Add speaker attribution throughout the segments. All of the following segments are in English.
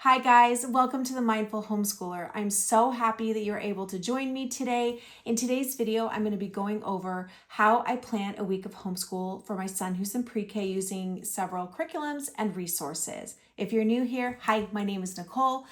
Speaker 1: Hi guys, welcome to the Mindful Homeschooler. I'm so happy that you're able to join me today. In today's video, I'm going to be going over how I plan a week of homeschool for my son who's in pre-K using several curriculums and resources. If you're new here, hi, my name is Nicole.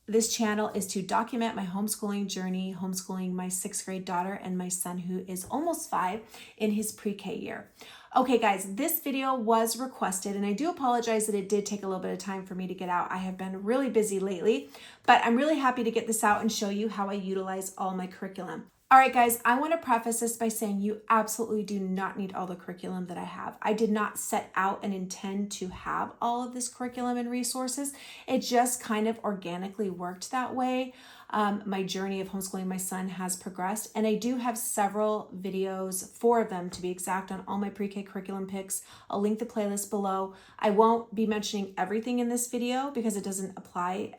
Speaker 1: This channel is to document my homeschooling journey, homeschooling my 6th grade daughter and my son who is almost 5 in his pre-K year. Okay guys, this video was requested and I do apologize that it did take a little bit of time for me to get out. I have been really busy lately, but I'm really happy to get this out and show you how I utilize all my curriculum. All right, guys, I want to preface this by saying you absolutely do not need all the curriculum that I have. I did not set out and intend to have all of this curriculum and resources. It just kind of organically worked that way. My journey of homeschooling my son has progressed, and I do have several videos, 4 of them to be exact, on all my pre-K curriculum picks. I'll link the playlist below. I won't be mentioning everything in this video because it doesn't apply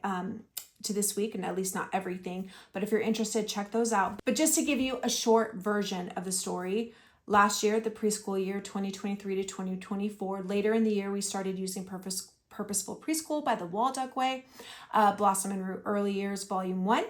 Speaker 1: to this week, and at least not everything, but if you're interested, check those out. But just to give you a short version of the story, last year, the preschool year 2023 to 2024, later in the year, we started using Purposeful Preschool by the Walduck Way, Blossom and Root Early Years Volume 1,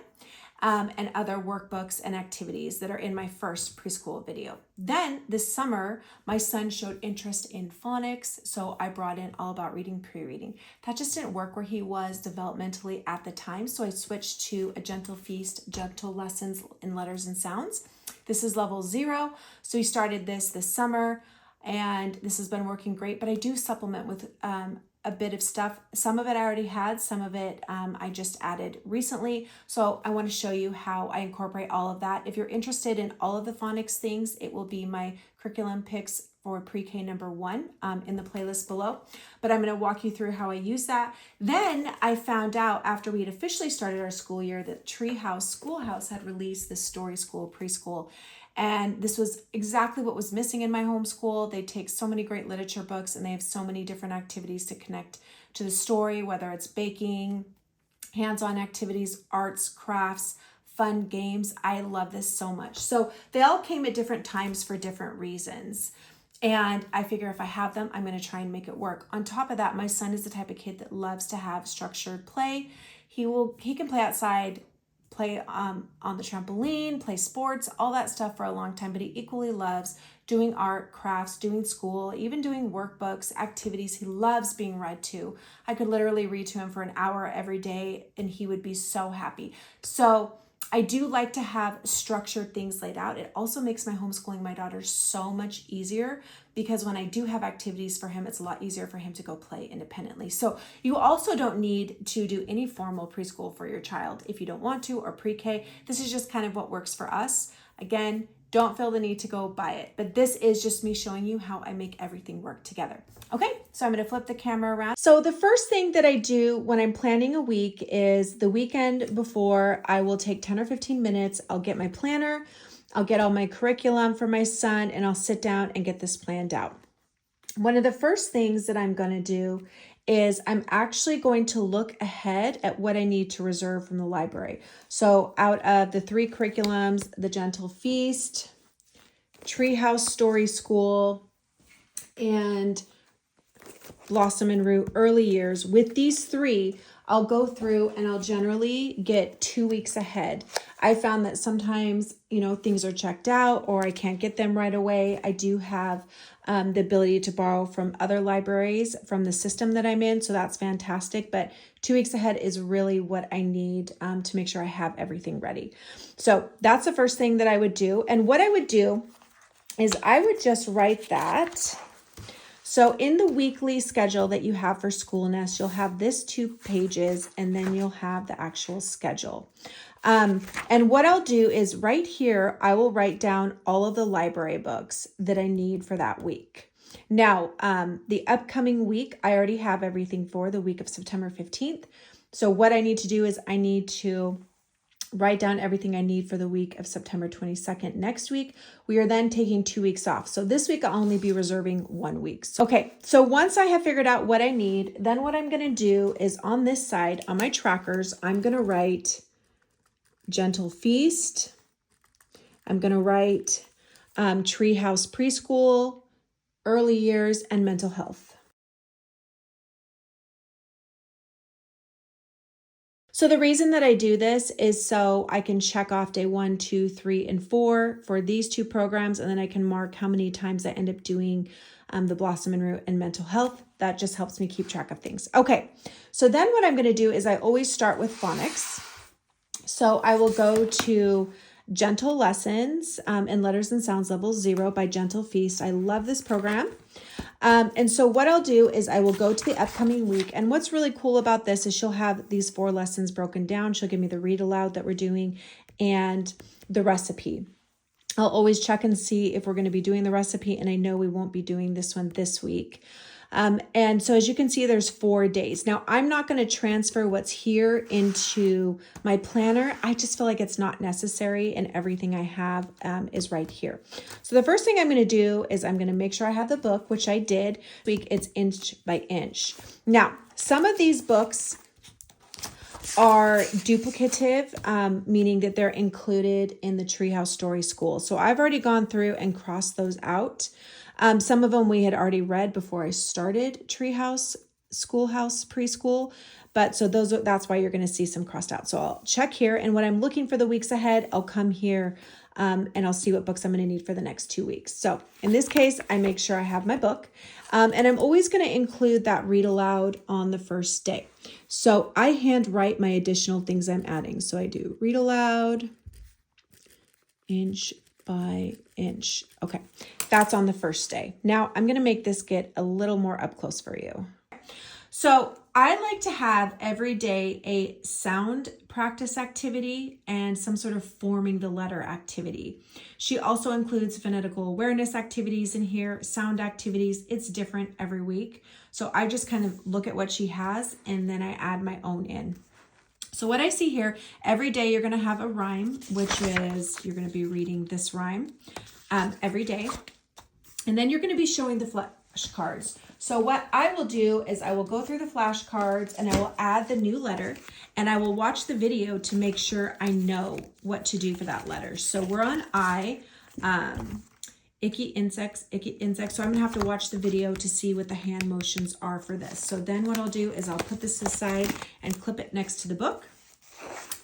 Speaker 1: and other workbooks and activities that are in my first preschool video. Then this summer, my son showed interest in phonics, so I brought in All About Reading Pre-Reading. That just didn't work where he was developmentally at the time, so I switched to A Gentle Feast, Gentle Lessons in Letters and Sounds. This is level 0, so we started this summer, and this has been working great, but I do supplement with a bit of stuff. Some of it I already had, some of it I just added recently. So I want to show you how I incorporate all of that. If you're interested in all of the phonics things, it will be my curriculum picks for pre-K number 1 in the playlist below. But I'm going to walk you through how I use that. Then I found out after we had officially started our school year that Treehouse Schoolhouse had released the Story School Preschool. And this was exactly what was missing in my homeschool. They take so many great literature books and they have so many different activities to connect to the story, whether it's baking, hands-on activities, arts, crafts, fun games. I love this so much. So they all came at different times for different reasons. And I figure if I have them, I'm going to try and make it work. On top of that, my son is the type of kid that loves to have structured play. He can play outside, play on the trampoline, play sports, all that stuff for a long time, but he equally loves doing art, crafts, doing school, even doing workbooks, activities. He loves being read to. I could literally read to him for an hour every day and he would be so happy. So I do like to have structured things laid out. It also makes my homeschooling my daughter so much easier because when I do have activities for him, it's a lot easier for him to go play independently. So you also don't need to do any formal preschool for your child if you don't want to, or pre-K. This is just kind of what works for us. Again, don't feel the need to go buy it, but this is just me showing you how I make everything work together. Okay, so I'm going to flip the camera around. So the first thing that I do when I'm planning a week is the weekend before. I will take 10 or 15 minutes. I'll get my planner, I'll get all my curriculum for my son, and I'll sit down and get this planned out. One of the first things that I'm going to do is I'm actually going to look ahead at what I need to reserve from the library. So out of the 3 curriculums, the Gentle Feast, Treehouse Story School, and Blossom and Root Early Years, with these 3, I'll go through and I'll generally get 2 weeks ahead. I found that sometimes, things are checked out or I can't get them right away. I do have the ability to borrow from other libraries from the system that I'm in, so that's fantastic. But 2 weeks ahead is really what I need to make sure I have everything ready. So that's the first thing that I would do. And what I would do is I would just write that. So in the weekly schedule that you have for School Nest, you'll have this 2 pages and then you'll have the actual schedule. And what I'll do is right here, I will write down all of the library books that I need for that week. Now, the upcoming week, I already have everything for the week of September 15th. So what I need to do is I need to write down everything I need for the week of September 22nd. Next week, we are then taking 2 weeks off. So this week I'll only be reserving 1 week. Okay, so once I have figured out what I need, then what I'm going to do is on this side, on my trackers, I'm going to write Gentle Feast. I'm going to write Treehouse Preschool, Early Years, and Mental Health. So the reason that I do this is so I can check off day 1, 2, 3, and 4 for these 2 programs, and then I can mark how many times I end up doing the Blossom and Root and mental health. That just helps me keep track of things. Okay, so then what I'm going to do is I always start with phonics. So I will go to Gentle Lessons in Letters and Sounds Level 0 by Gentle Feast. I love this program. And so what I'll do is I will go to the upcoming week. And what's really cool about this is she'll have these 4 lessons broken down. She'll give me the read aloud that we're doing and the recipe. I'll always check and see if we're going to be doing the recipe. And I know we won't be doing this one this week. And so as you can see, there's 4 days. Now, I'm not going to transfer what's here into my planner. I just feel like it's not necessary and everything I have is right here. So the first thing I'm going to do is I'm going to make sure I have the book, which I did. This week it's inch by inch. Now, some of these books are duplicative, meaning that they're included in the Treehouse Story School. So I've already gone through and crossed those out. Some of them we had already read before I started Treehouse Schoolhouse Preschool, but so that's why you're going to see some crossed out. So I'll check here, and when I'm looking for the weeks ahead, I'll come here and I'll see what books I'm going to need for the next 2 weeks. So in this case, I make sure I have my book, and I'm always going to include that read aloud on the first day. So I handwrite my additional things I'm adding. So I do read aloud, inch by inch. Okay, that's on the first day. Now I'm going to make this get a little more up close for you. So I like to have every day a sound practice activity and some sort of forming the letter activity. She also includes phonetical awareness activities in here, sound activities. It's different every week. So I just kind of look at what she has and then I add my own in. So what I see here, every day you're going to have a rhyme, which is you're going to be reading this rhyme every day. And then you're going to be showing the flashcards. So what I will do is I will go through the flashcards and I will add the new letter and I will watch the video to make sure I know what to do for that letter. So we're on I, icky insects. So I'm going to have to watch the video to see what the hand motions are for this. So then what I'll do is I'll put this aside and clip it next to the book.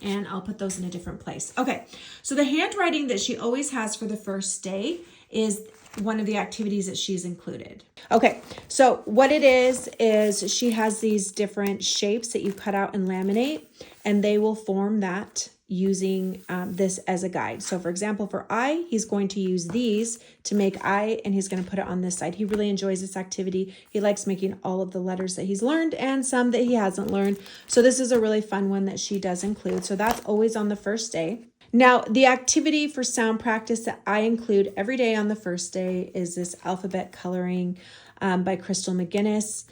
Speaker 1: And I'll put those in a different place. Okay, so the handwriting that she always has for the first day is one of the activities that she's included. Okay, so what it is she has these different shapes that you cut out and laminate, and they will form that using this as a guide. So for example, for I, he's going to use these to make I, and he's going to put it on this side. He really enjoys this activity. He likes making all of the letters that he's learned and some that he hasn't learned. So this is a really fun one that she does include. So that's always on the first day. Now, the activity for sound practice that I include every day on the first day is this alphabet coloring by Crystal McGinnis.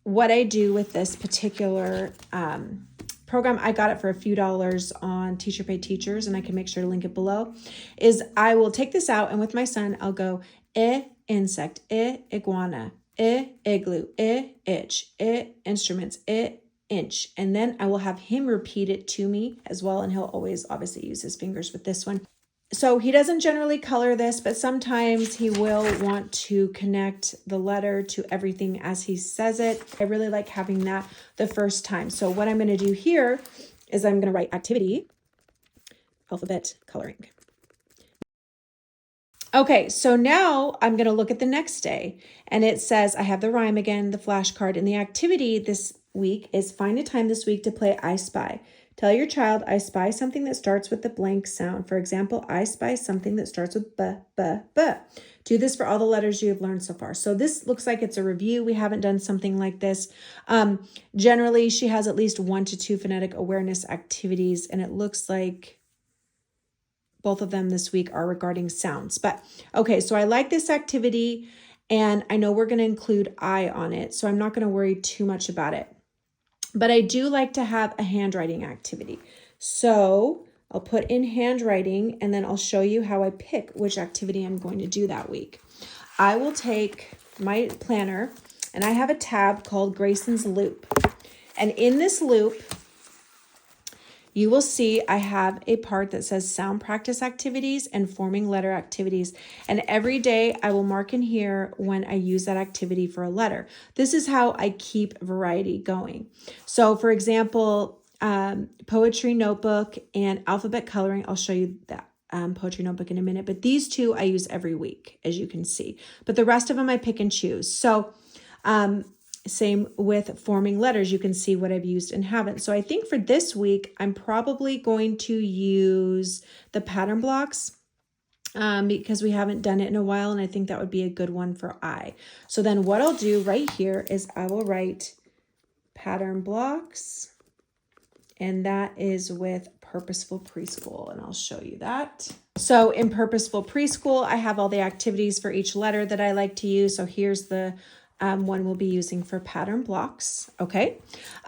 Speaker 1: What I do with this particular program, I got it for a few dollars on Teacher Pay Teachers, and I can make sure to link it below, is I will take this out and with my son, I'll go insect, iguana, igloo, itch, instruments, inch. And then I will have him repeat it to me as well. And he'll always obviously use his fingers with this one. So he doesn't generally color this, but sometimes he will want to connect the letter to everything as he says it. I really like having that the first time. So what I'm going to do here is I'm going to write activity, alphabet coloring. Okay, so now I'm going to look at the next day, and it says I have the rhyme again, the flashcard, and the activity this week is find a time this week to play I Spy. Tell your child, I spy something that starts with the blank sound. For example, I spy something that starts with b, b, b. Do this for all the letters you have learned so far. So this looks like it's a review. We haven't done something like this. Generally, she has at least 1 to 2 phonetic awareness activities, and it looks like both of them this week are regarding sounds. But okay, so I like this activity, and I know we're going to include I on it, so I'm not going to worry too much about it. But I do like to have a handwriting activity. So I'll put in handwriting, and then I'll show you how I pick which activity I'm going to do that week. I will take my planner, and I have a tab called Grayson's Loop. And in this loop, you will see I have a part that says sound practice activities and forming letter activities. And every day I will mark in here when I use that activity for a letter. This is how I keep variety going. So for example, poetry notebook and alphabet coloring. I'll show you that poetry notebook in a minute, but these two I use every week, as you can see. But the rest of them I pick and choose. So same with forming letters. You can see what I've used and haven't. So I think for this week, I'm probably going to use the pattern blocks because we haven't done it in a while, and I think that would be a good one for I. So then what I'll do right here is I will write pattern blocks, and that is with Purposeful Preschool, and I'll show you that. So in Purposeful Preschool, I have all the activities for each letter that I like to use. So here's the one we'll be using for pattern blocks. Okay.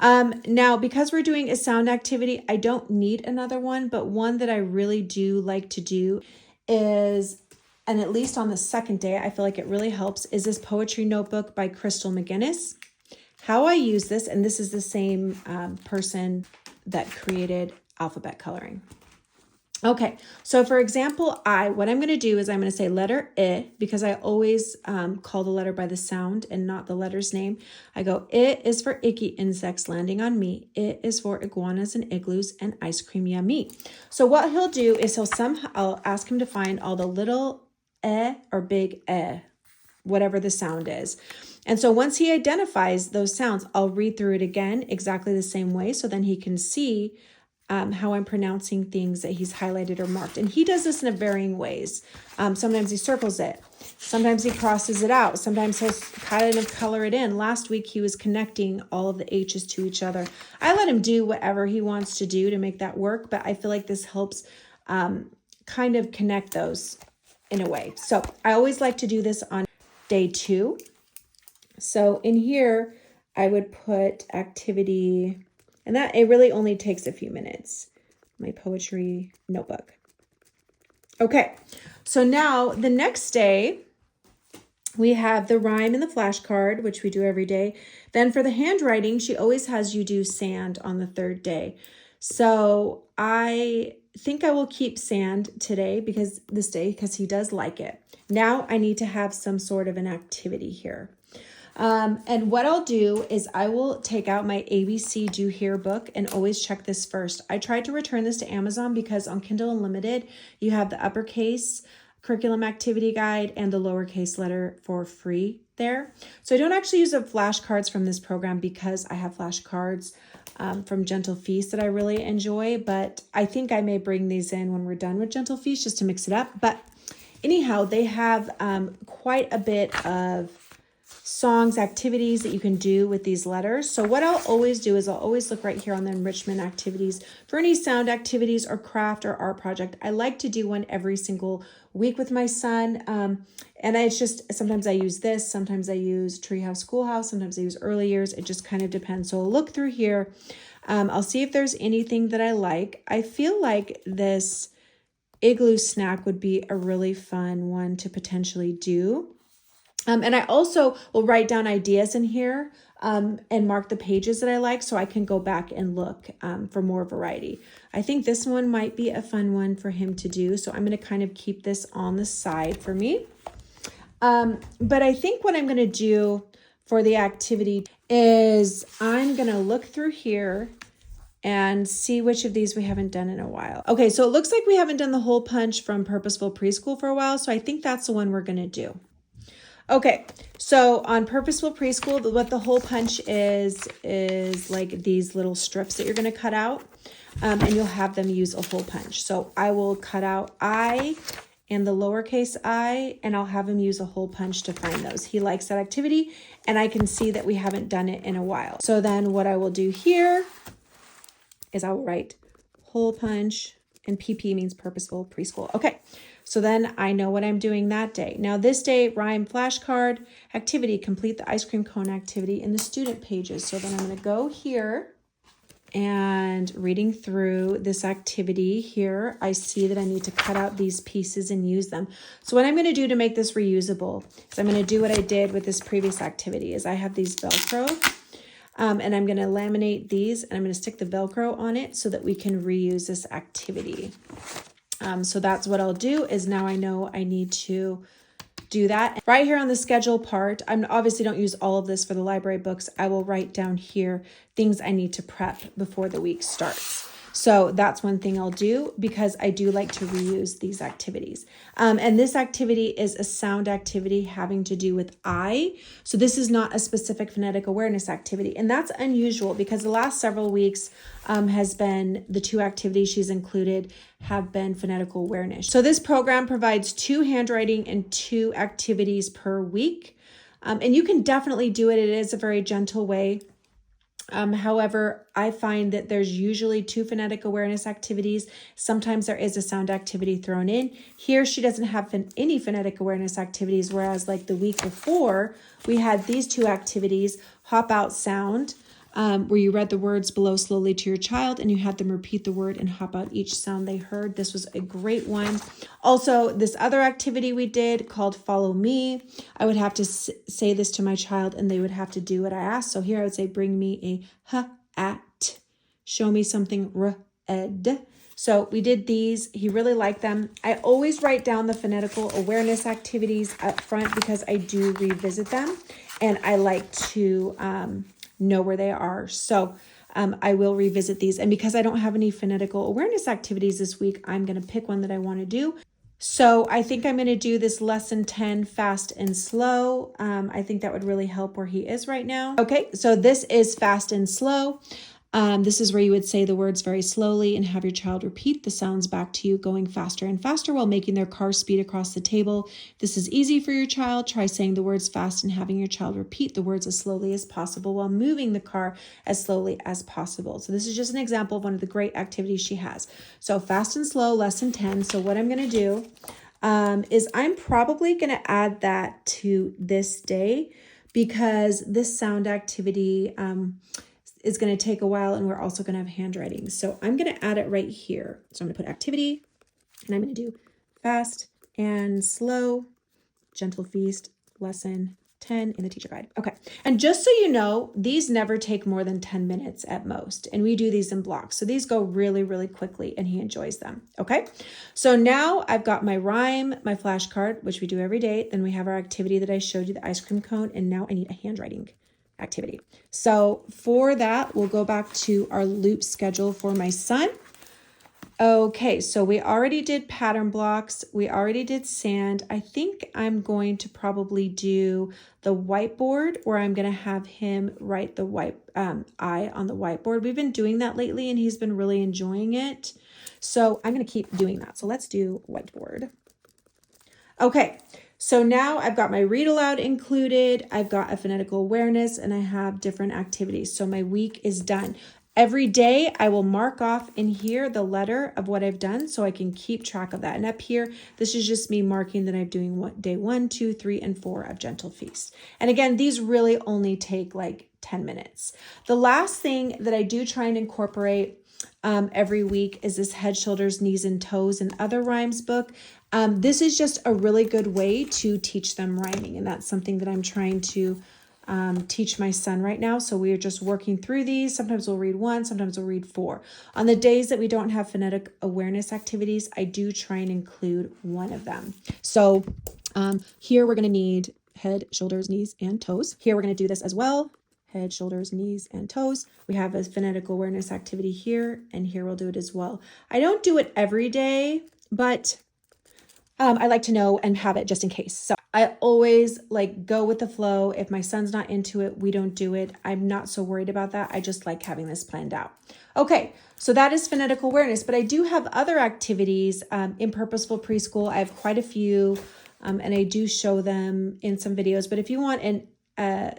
Speaker 1: Now, because we're doing a sound activity, I don't need another one, but one that I really do like to do is, and at least on the second day, I feel like it really helps, is this poetry notebook by Crystal McGinnis. How I use this, and this is the same person that created alphabet coloring. Okay, so for example, what I'm going to do is I'm going to say letter I, because I always call the letter by the sound and not the letter's name. I go, I is for icky insects landing on me. I is for iguanas and igloos and ice cream yummy. So what he'll do is I'll ask him to find all the little or big whatever the sound is. And so once he identifies those sounds, I'll read through it again exactly the same way, so then he can see how I'm pronouncing things that he's highlighted or marked. And he does this in varying ways. Sometimes he circles it. Sometimes he crosses it out. Sometimes he'll kind of color it in. Last week, he was connecting all of the H's to each other. I let him do whatever he wants to do to make that work, but I feel like this helps kind of connect those in a way. So I always like to do this on day 2. So in here, I would put activity, and that it really only takes a few minutes, my poetry notebook. Okay, so now the next day, we have the rhyme and the flashcard, which we do every day. Then for the handwriting, she always has you do sand on the 3rd day. So I think I will keep sand today because he does like it. Now I need to have some sort of an activity here. And what I'll do is I will take out my ABC Do Here book and always check this first. I tried to return this to Amazon because on Kindle Unlimited, you have the uppercase curriculum activity guide and the lowercase letter for free there. So I don't actually use the flashcards from this program because I have flashcards from Gentle Feast that I really enjoy, but I think I may bring these in when we're done with Gentle Feast just to mix it up. But anyhow, they have quite a bit of songs, activities that you can do with these letters. So what I'll always do is I'll always look right here on the enrichment activities for any sound activities or craft or art project. I like to do one every single week with my son. And it's just, sometimes I use this, sometimes I use Treehouse Schoolhouse, sometimes I use early years. It just kind of depends. So I'll look through here. I'll see if there's anything that I like. I feel like this igloo snack would be a really fun one to potentially do. And I also will write down ideas in here and mark the pages that I like so I can go back and look for more variety. I think this one might be a fun one for him to do. So I'm going to kind of keep this on the side for me. But I think what I'm going to do for the activity is I'm going to look through here and see which of these we haven't done in a while. Okay, so it looks like we haven't done the hole punch from Purposeful Preschool for a while. So I think that's the one we're going to do. Okay, so on Purposeful Preschool, what the hole punch is like these little strips that you're going to cut out, and you'll have them use a hole punch. So I will cut out I and the lowercase I, and I'll have him use a hole punch to find those. He likes that activity, and I can see that we haven't done it in a while. So then what I will do here is I will write hole punch, and PP means Purposeful Preschool. Okay. So then I know what I'm doing that day. Now this day, rhyme flashcard activity, complete the ice cream cone activity in the student pages. So then I'm going to go here and reading through this activity here, I see that I need to cut out these pieces and use them. So what I'm going to do to make this reusable is I'm going to do what I did with this previous activity is I have these Velcro and I'm going to laminate these and I'm going to stick the Velcro on it so that we can reuse this activity. So that's what I'll do is now I know I need to do that. Right here on the schedule part, I obviously don't use all of this for the library books. I will write down here things I need to prep before the week starts. So that's one thing I'll do because I do like to reuse these activities. And this activity is a sound activity having to do with I. So this is not a specific phonetic awareness activity. And that's unusual because the last several weeks has been the 2 activities she's included have been phonetical awareness. So this program provides 2 handwriting and 2 activities per week. And you can definitely do it. It is a very gentle way. However, I find that there's usually 2 phonetic awareness activities. Sometimes there is a sound activity thrown in. Here, she doesn't have any phonetic awareness activities, whereas like the week before, we had these 2 activities, hop out sound, where you read the words below slowly to your child and you had them repeat the word and hop out each sound they heard. This was a great one. Also, this other activity we did called Follow Me. I would have to say this to my child and they would have to do what I asked. So here I would say, bring me a at, show me something red. So we did these. He really liked them. I always write down the phonetical awareness activities up front because I do revisit them and I like to know where they are. So I will revisit these. And because I don't have any phonetical awareness activities this week, I'm going to pick one that I want to do. So I think I'm going to do this lesson 10, fast and slow. I think that would really help where he is right now. Okay, so this is fast and slow. This is where you would say the words very slowly and have your child repeat the sounds back to you, going faster and faster while making their car speed across the table. This is easy for your child. Try saying the words fast and having your child repeat the words as slowly as possible while moving the car as slowly as possible. So this is just an example of one of the great activities she has. So fast and slow, lesson 10. So what I'm going to do is I'm probably going to add that to this day because this sound activity is going to take a while and we're also going to have handwriting. So I'm going to add it right here. So I'm going to put activity and I'm going to do fast and slow, gentle feast, lesson 10 in the teacher guide. Okay. And just so you know, these never take more than 10 minutes at most. And we do these in blocks. So these go really, really quickly and he enjoys them. Okay. So now I've got my rhyme, my flashcard, which we do every day. Then we have our activity that I showed you, the ice cream cone. And now I need a handwriting activity. So for that, we'll go back to our loop schedule for my son. Okay, so we already did pattern blocks. We already did sand. I think I'm going to probably do the whiteboard where I'm going to have him write the I on the whiteboard. We've been doing that lately and he's been really enjoying it. So I'm going to keep doing that. So let's do whiteboard. Okay. So now I've got my read aloud included, I've got a phonetical awareness, and I have different activities. So my week is done. Every day I will mark off in here the letter of what I've done so I can keep track of that. And up here, this is just me marking that I'm doing day 1, 2, 3, and 4 of Gentle Feast. And again, these really only take like 10 minutes. The last thing that I do try and incorporate every week is this Head, Shoulders, Knees, and Toes and Other Rhymes book. This is just a really good way to teach them rhyming, and that's something that I'm trying to teach my son right now. So we are just working through these. Sometimes we'll read 1, sometimes we'll read 4. On the days that we don't have phonetic awareness activities, I do try and include one of them. So here we're going to need head, shoulders, knees, and toes. Here we're going to do this as well. Head, shoulders, knees, and toes. We have a phonetical awareness activity here, and here we'll do it as well. I don't do it every day, but I like to know and have it just in case. So I always like go with the flow. If my son's not into it, we don't do it. I'm not so worried about that. I just like having this planned out. Okay, so that is phonetical awareness, but I do have other activities in Purposeful Preschool. I have quite a few, and I do show them in some videos, but if you want an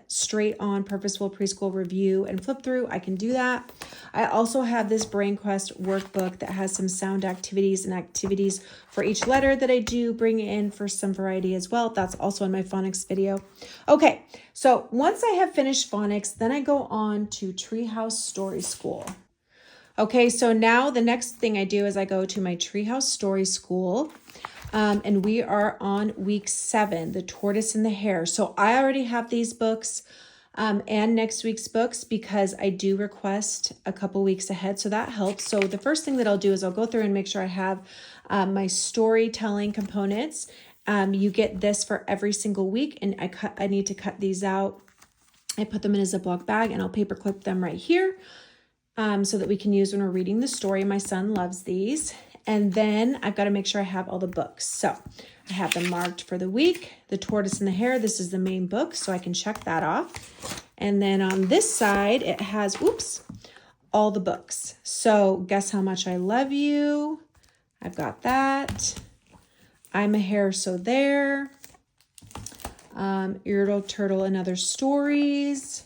Speaker 1: straight on Purposeful Preschool review and flip through, I can do that. I also have this Brain Quest workbook that has some sound activities and activities for each letter that I do bring in for some variety as well. That's also in my phonics video. Okay, so once I have finished phonics, then I go on to Treehouse Story School. Okay, so now the next thing I do is I go to my Treehouse Story School. And we are on week 7, The Tortoise and the Hare. So I already have these books and next week's books because I do request a couple weeks ahead. So that helps. So the first thing that I'll do is I'll go through and make sure I have my storytelling components. You get this for every single week, and I need to cut these out. I put them in a Ziploc bag, and I'll paper clip them right here so that we can use when we're reading the story. My son loves these. And then I've got to make sure I have all the books. So I have them marked for the week. The Tortoise and the Hare, this is the main book, so I can check that off. And then on this side, it has, all the books. So Guess How Much I Love You. I've got that. I'm a Hare, So There. Earl, Turtle, and Other Stories.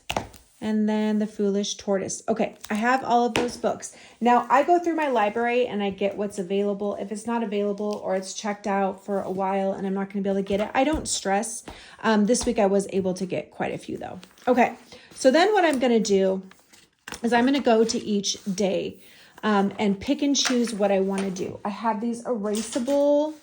Speaker 1: And then The Foolish Tortoise. Okay, I have all of those books. Now, I go through my library and I get what's available. If it's not available or it's checked out for a while and I'm not going to be able to get it, I don't stress. This week I was able to get quite a few though. Okay, so then what I'm going to do is I'm going to go to each day and pick and choose what I want to do. I have these erasable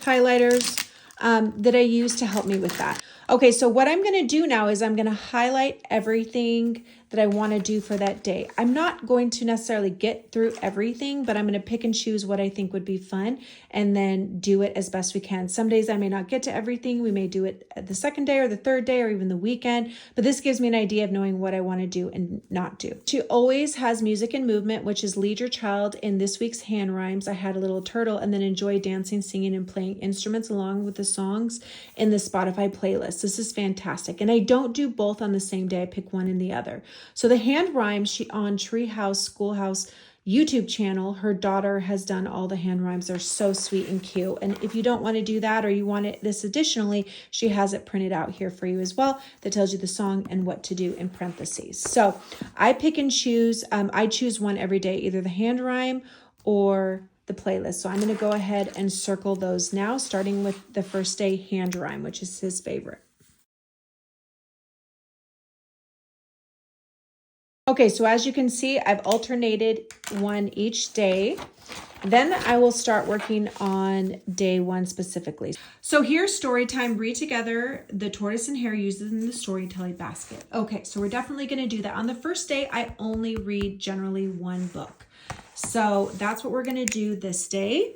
Speaker 1: highlighters that I use to help me with that. Okay, so what I'm going to do now is I'm going to highlight everything that I want to do for that day. I'm not going to necessarily get through everything, but I'm going to pick and choose what I think would be fun and then do it as best we can. Some days I may not get to everything. We may do it the second day or the third day or even the weekend, but this gives me an idea of knowing what I want to do and not do. She always has music and movement, which is lead your child in this week's hand rhymes. I had a little turtle and then enjoy dancing, singing, and playing instruments along with the songs in the Spotify playlist. This is fantastic. And I don't do both on the same day. I pick one and the other. So the hand rhymes, she on Treehouse Schoolhouse YouTube channel, her daughter has done all the hand rhymes. They're so sweet and cute. And if you don't want to do that or you want it this additionally, she has it printed out here for you as well that tells you the song and what to do in parentheses. So I pick and choose. I choose one every day, either the hand rhyme or the playlist. So I'm going to go ahead and circle those now, starting with the first day hand rhyme, which is his favorite. Okay, so as you can see, I've alternated one each day. Then I will start working on day one specifically. So here's story time. Read together the tortoise and hare used in the storytelling basket. Okay, so we're definitely going to do that. On the first day, I only read generally one book. So that's what we're going to do this day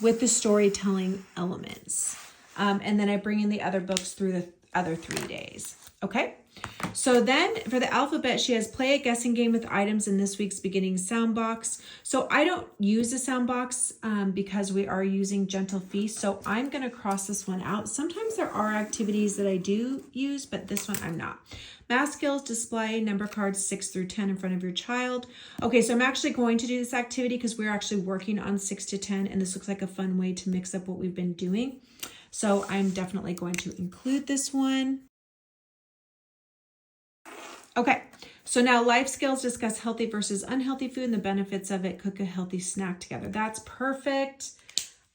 Speaker 1: with the storytelling elements. And then I bring in the other books through the other 3 days. Okay. So then for the alphabet, she has play a guessing game with items in this week's beginning sound box. So I don't use a sound box because we are using Gentle Feast. So I'm going to cross this one out. Sometimes there are activities that I do use, but this one I'm not. Math skills, display number cards 6 through 10 in front of your child. Okay, so I'm actually going to do this activity because we're actually working on 6 to 10, and this looks like a fun way to mix up what we've been doing. So I'm definitely going to include this one. Okay, so now life skills, discuss healthy versus unhealthy food and the benefits of it. Cook a healthy snack together. That's perfect.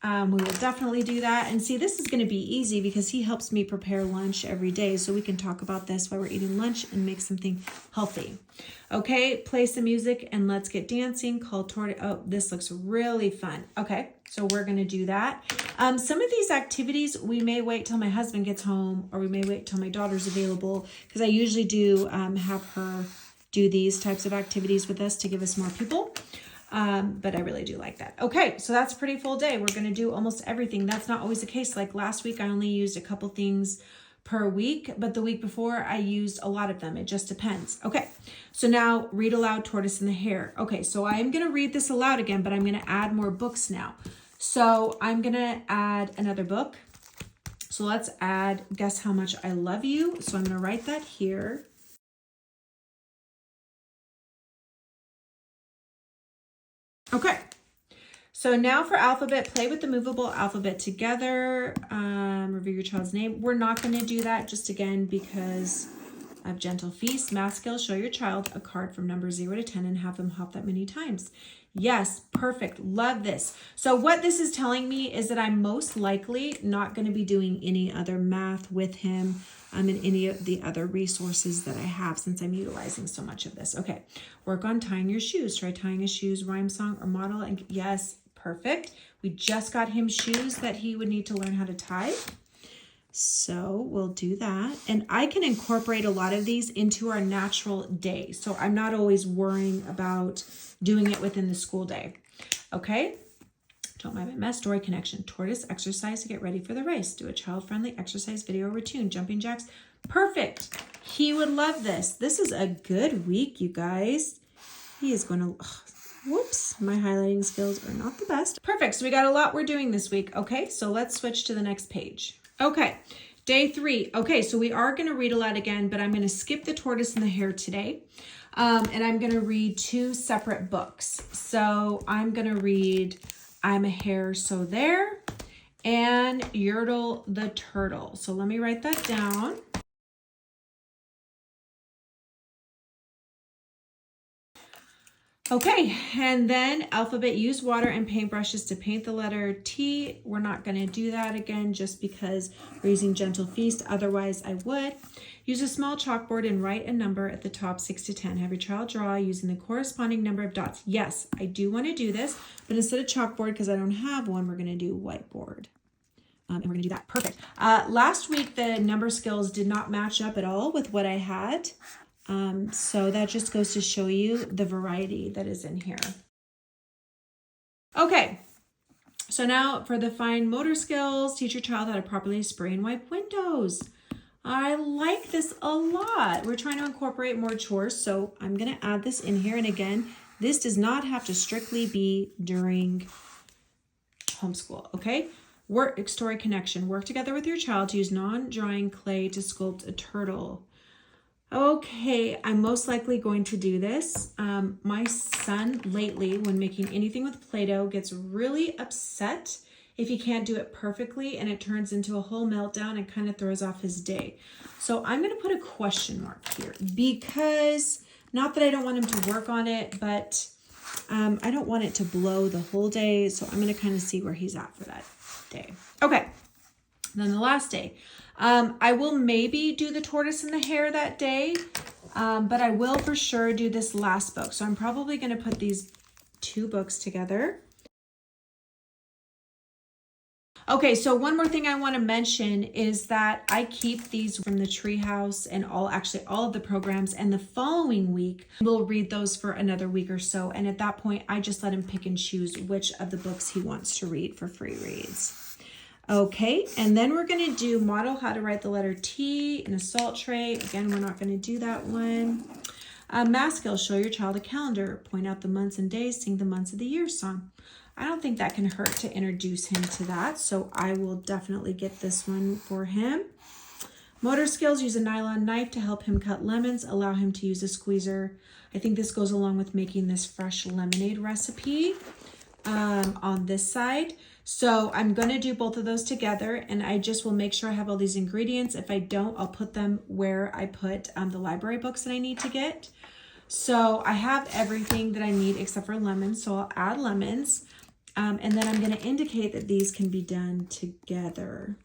Speaker 1: We will definitely do that. And see, this is going to be easy because he helps me prepare lunch every day. So we can talk about this while we're eating lunch and make something healthy. Okay, play some music and let's get dancing. Call toward, oh, this looks really fun. Okay, so we're going to do that. Some of these activities, we may wait till my husband gets home or we may wait till my daughter's available because I usually do have her do these types of activities with us to give us more people. But I really do like that. Okay, so that's a pretty full day. We're going to do almost everything. That's not always the case. Like last week, I only used a couple things per week, but the week before I used a lot of them. It just depends. Okay, so now read aloud Tortoise and the Hare. Okay, so I'm going to read this aloud again, but I'm going to add more books now. So I'm going to add another book. So let's add Guess How Much I Love You. So I'm going to write that here. Okay, so now for alphabet, play with the movable alphabet together. Review your child's name. We're not going to do that just again because of Gentle Feast. Math skills, show your child a card from number 0 to 10 and have them hop that many times. Yes, perfect. Love this. So what this is telling me is that I'm most likely not going to be doing any other math with him and any of the other resources that I have since I'm utilizing so much of this. Okay, work on tying your shoes. Try tying his shoes, rhyme song or model. And yes, perfect. We just got him shoes that he would need to learn how to tie. So we'll do that. And I can incorporate a lot of these into our natural day. So I'm not always worrying about doing it within the school day. Okay. Don't mind my mess. Story connection. Tortoise exercise to get ready for the race. Do a child-friendly exercise video or tune. Jumping jacks. Perfect. He would love this. This is a good week, you guys. He is going to... Whoops, my highlighting skills are not the best. Perfect, so we got a lot we're doing this week. Okay, so let's switch to the next page. Okay, day 3. Okay, so we are gonna read aloud again, but I'm gonna skip the tortoise and the hare today. And I'm gonna read 2 separate books. So I'm gonna read I'm a Hare, So There, and Yertle the Turtle. So let me write that down. Okay, and then alphabet, use water and paintbrushes to paint the letter T. We're not going to do that again just because we're using Gentle Feast. Otherwise, I would. Use a small chalkboard and write a number at the top, 6 to 10. Have your child draw using the corresponding number of dots. Yes, I do want to do this, but instead of chalkboard, because I don't have one, we're going to do whiteboard. And we're going to do that. Perfect. Last week, the number skills did not match up at all with what I had. So that just goes to show you the variety that is in here. Okay, so now for the fine motor skills, teach your child how to properly spray and wipe windows. I like this a lot. We're trying to incorporate more chores, so I'm going to add this in here. And again, this does not have to strictly be during homeschool, okay? Work story connection. Work together with your child to use non-drying clay to sculpt a turtle. Okay, I'm most likely going to do this. My son lately, when making anything with Play-Doh, gets really upset if he can't do it perfectly, and it turns into a whole meltdown and kind of throws off his day. So I'm going to put a question mark here because, not that I don't want him to work on it, but I don't want it to blow the whole day. So I'm going to kind of see where he's at for that day. Okay, then the last day. I will maybe do the tortoise and the hare that day, but I will for sure do this last book. So I'm probably going to put these 2 books together. Okay, so one more thing I want to mention is that I keep these from the Treehouse and all of the programs, and the following week we'll read those for another week or so. And at that point, I just let him pick and choose which of the books he wants to read for free reads. Okay, and then we're going to do model how to write the letter T in a salt tray. Again, we're not going to do that one. Math skills, show your child a calendar. Point out the months and days, sing the months of the year song. I don't think that can hurt to introduce him to that, so I will definitely get this one for him. Motor skills, use a nylon knife to help him cut lemons. Allow him to use a squeezer. I think this goes along with making this fresh lemonade recipe on this side. So I'm going to do both of those together, and I just will make sure I have all these ingredients. If I don't, I'll put them where I put the library books that I need to get. So I have everything that I need except for lemons, so I'll add lemons. And then I'm going to indicate that these can be done together.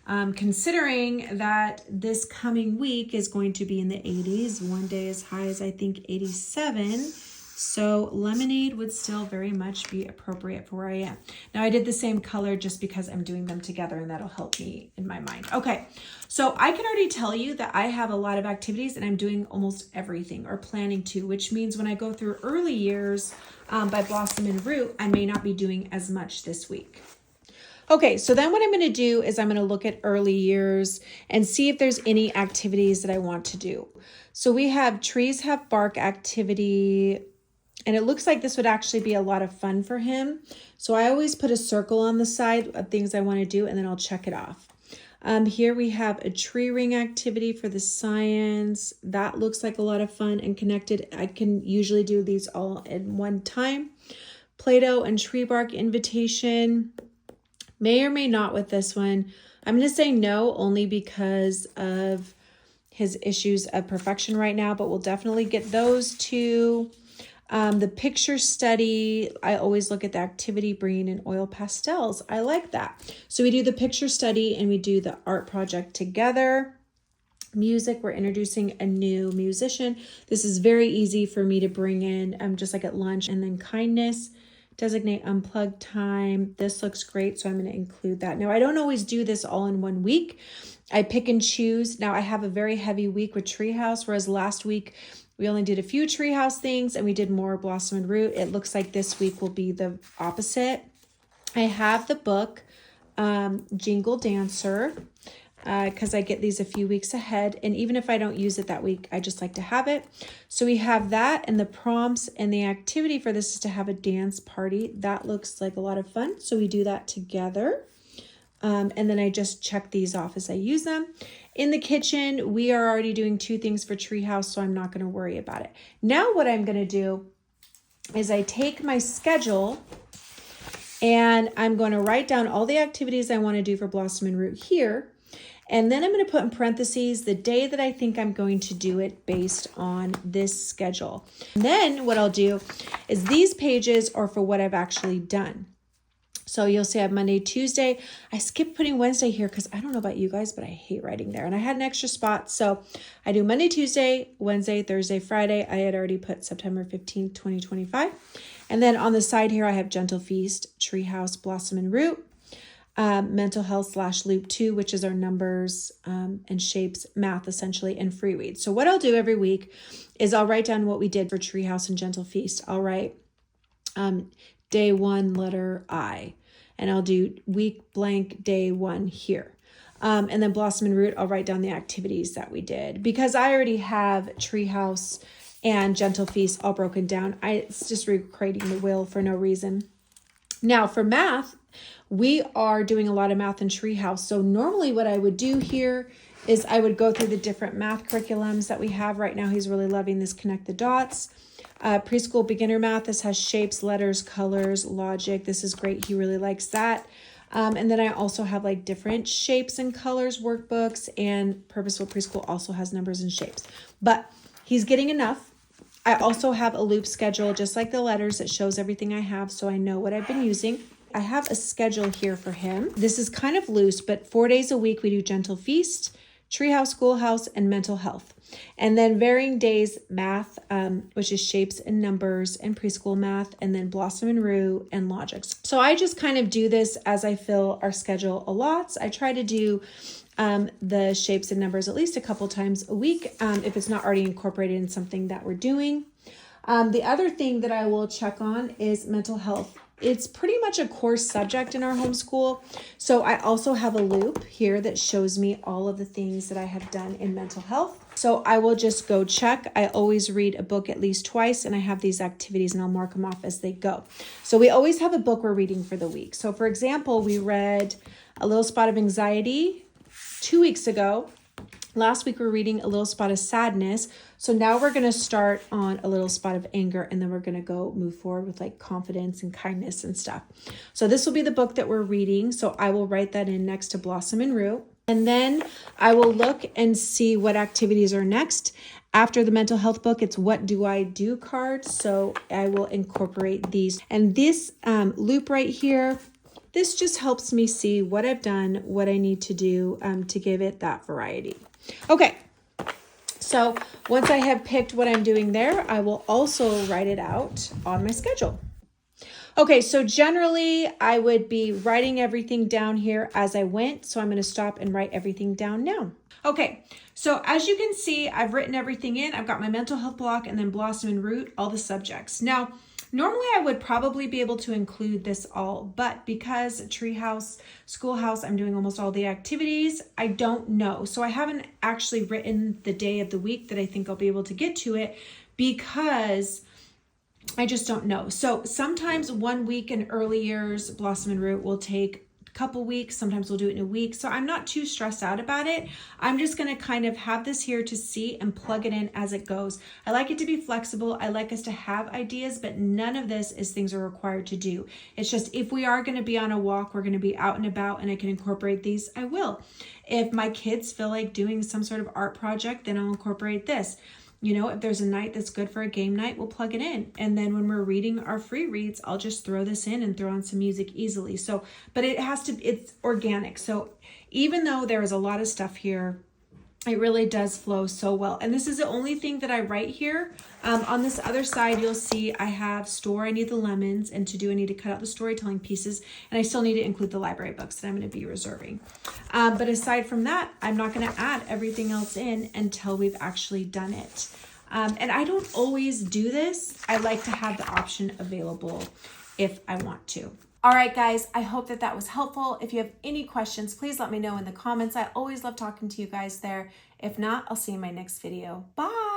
Speaker 1: Considering that this coming week is going to be in the 80s, one day as high as I think 87. So lemonade would still very much be appropriate for where I am. Now I did the same color just because I'm doing them together, and that'll help me in my mind. Okay, so I can already tell you that I have a lot of activities and I'm doing almost everything or planning to, which means when I go through early years by Blossom and Root, I may not be doing as much this week. Okay, so then what I'm going to do is I'm going to look at early years and see if there's any activities that I want to do. So we have trees have bark activity, and it looks like this would actually be a lot of fun for him. So I always put a circle on the side of things I want to do, and then I'll check it off. Here we have a tree ring activity for the science. That looks like a lot of fun and connected. I can usually do these all in one time. Play-Doh and tree bark invitation. May or may not with this one. I'm going to say no only because of his issues of perfection right now, but we'll definitely get those 2. The picture study, I always look at the activity, bringing in oil pastels. I like that. So we do the picture study and we do the art project together. Music, we're introducing a new musician. This is very easy for me to bring in, just like at lunch. And then kindness, designate unplugged time. This looks great, so I'm going to include that. Now, I don't always do this all in one week. I pick and choose. Now, I have a very heavy week with Treehouse, whereas last week We only did a few Treehouse things and we did more Blossom and Root. It looks like this week will be the opposite. I have the book, Jingle Dancer, because I get these a few weeks ahead. And even if I don't use it that week, I just like to have it. So we have that, and the prompts and the activity for this is to have a dance party. That looks like a lot of fun. So we do that together. And then I just check these off as I use them. In the kitchen, we are already doing 2 things for Treehouse, so I'm not going to worry about it. Now what I'm going to do is I take my schedule and I'm going to write down all the activities I want to do for Blossom and Root here. And then I'm going to put in parentheses the day that I think I'm going to do it based on this schedule. And then what I'll do is these pages are for what I've actually done. So you'll see I have Monday, Tuesday. I skipped putting Wednesday here because I don't know about you guys, but I hate writing there. And I had an extra spot. So I do Monday, Tuesday, Wednesday, Thursday, Friday. I had already put September 15th, 2025. And then on the side here, I have Gentle Feast, Treehouse, Blossom and Root. Mental health / loop 2, which is our numbers and shapes, math essentially, and free read. So what I'll do every week is I'll write down what we did for Treehouse and Gentle Feast. I'll write day 1, letter I, and I'll do week blank day 1 here. And then Blossom and Root, I'll write down the activities that we did because I already have Treehouse and Gentle Feast all broken down. It's just recreating the wheel for no reason. Now for math, we are doing a lot of math in Treehouse. So normally what I would do here is I would go through the different math curriculums that we have right now. He's really loving this Connect the Dots. Preschool beginner math, this has shapes, letters, colors, logic. This is great. He really likes that. And then I also have like different shapes and colors workbooks, and Purposeful Preschool also has numbers and shapes. But he's getting enough. I also have a loop schedule, just like the letters, that shows everything I have so I know what I've been using. I have a schedule here for him. This is kind of loose, but 4 days a week we do Gentle Feast, Treehouse, Schoolhouse, and Mental Health. And then varying days, math, which is shapes and numbers, and preschool math, and then Blossom and Root and logics. So I just kind of do this as I feel our schedule allots. I try to do the shapes and numbers at least a couple times a week if it's not already incorporated in something that we're doing. The other thing that I will check on is mental health. It's pretty much a core subject in our homeschool. So I also have a loop here that shows me all of the things that I have done in mental health. So I will just go check. I always read a book at least twice, and I have these activities and I'll mark them off as they go. So we always have a book we're reading for the week. So for example, we read A Little Spot of Anxiety 2 weeks ago. Last week we were reading A Little Spot of Sadness. So now we're going to start on A Little Spot of Anger, and then we're going to move forward with like confidence and kindness and stuff. So this will be the book that we're reading. So I will write that in next to Blossom and Root. And then I will look and see what activities are next. After the mental health book, it's what do I do cards. So I will incorporate these. And this loop right here, this just helps me see what I've done, what I need to do to give it that variety. Okay, so once I have picked what I'm doing there, I will also write it out on my schedule. Okay, so generally I would be writing everything down here as I went. So I'm going to stop and write everything down now. Okay, so as you can see, I've written everything in. I've got my mental health block and then Blossom and Root, all the subjects. Now, normally I would probably be able to include this all, but because Treehouse, Schoolhouse, I'm doing almost all the activities, I don't know. So I haven't actually written the day of the week that I think I'll be able to get to it because I just don't know. So sometimes 1 week in early years, Blossom and Root will take couple weeks. Sometimes we'll do it in a week. So I'm not too stressed out about it. I'm just going to kind of have this here to see and plug it in as it goes. I like it to be flexible. I like us to have ideas, but none of this is things are required to do. It's just if we are going to be on a walk, we're going to be out and about and I can incorporate these, I will. If my kids feel like doing some sort of art project, then I'll incorporate this. You know, if there's a night that's good for a game night, we'll plug it in. And then when we're reading our free reads, I'll just throw this in and throw on some music easily. So, but it's organic. So even though there is a lot of stuff here, it really does flow so well. And this is the only thing that I write here. On this other side, you'll see I have store. I need the lemons, and to do, I need to cut out the storytelling pieces, and I still need to include the library books that I'm going to be reserving. But aside from that, I'm not going to add everything else in until we've actually done it. And I don't always do this. I like to have the option available if I want to. All right, guys, I hope that was helpful. If you have any questions, please let me know in the comments. I always love talking to you guys there. If not, I'll see you in my next video. Bye.